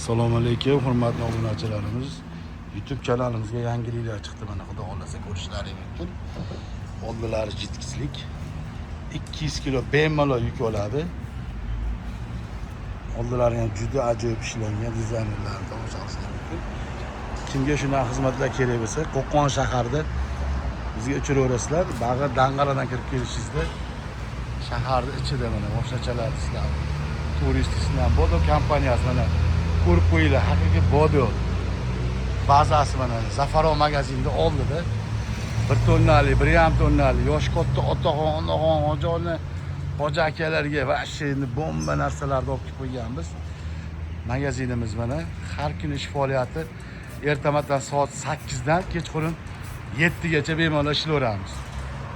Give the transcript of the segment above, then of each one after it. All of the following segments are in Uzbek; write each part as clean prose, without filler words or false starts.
Assalomu alaykum, hurmatli obunachilarimiz. YouTube kanalimizga yangiliklar chiqdi. Mana xudo xolasa ko'rishlaringiz mumkin. Oldilari jitkislik 200 kilo bemalol yuk oladi. Oldilari ham juda ajoyib ishlangan dizaynerlarni tomosha qilishingiz mumkin. Kimga shunaqa xizmatlar kerak bo'lsa, Qo'qon shaharida bizga uchiraverasizlar. Bag'ir Dang'aradan kirib kelishingizda shaharning ichida mana boshqachalar sizlar turistik Bodo kompaniyasi mana ko'rib qo'yinglar, haqiqiy Bodo bazasi mana Zafaron magazinida oldida 1 tonnali, 1,5 tonnali yosh katta otaxon, onaxon, hojiona, hoji akalarga va endi bomba narsalarni olib qo'yganmiz. Magazinimiz mana har kuni ish faoliyati ertamatdan soat 8 dan kechqurun 7 gacha bemalol ishlayveramiz.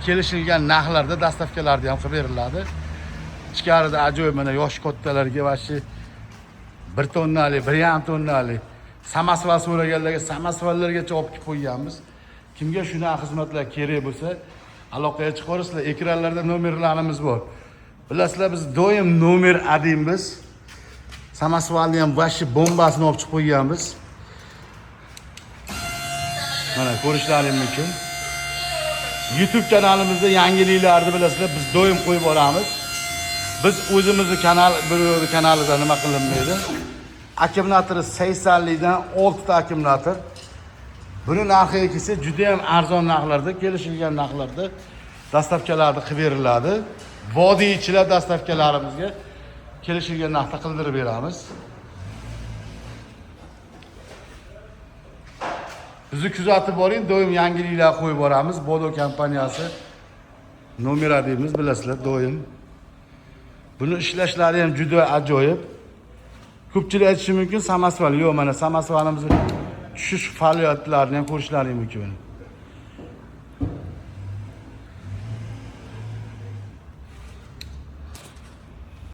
Kelishilgan narxlarda dastavkalarda ham qilib beriladi. Ichkarida ajoyib mana yosh kattalarga va 1 tonnali, 1,5 tonnali samasval so'raganlarga samasvallargacha olib qo'yganmiz. Kimga shunaqa xizmatlar kerak bo'lsa, aloqaga chiqarsizlar. Ekranlarda nomerlarimiz bor. Bilasizlar, biz doim nomer adimiz. Samasvalni ham vashi bombasini olib chiqib qo'yganmiz. Mana ko'rishlaringiz mumkin. YouTube kanalimizda yangiliklarni bilasizlar, biz doim qo'yib boramiz. Biz o'zimizni kanalida nima qilinmaydi? Akkumulyatori 80 dan 6 ta akkumulyator. Buni narxiga kelsa juda ham arzon narxlarda, kelishilgan narxlarda dastavkalarni qilib beriladi. Vodiychilar dastavkalarimizga kelishilgan narxda qildirib beramiz. Bizni kuzatib boring, doim yangiliklar qo'yib boramiz. Bodo kompaniyasi nomer adimiz bilasizlar, doim. Buni ishlashlari ham juda ajoyib. Ko'pchilik aytishi mumkin, samasval. Yo'q, mana samasvalimizni tushish faoliyatlarini ham ko'rishlaringiz mumkin.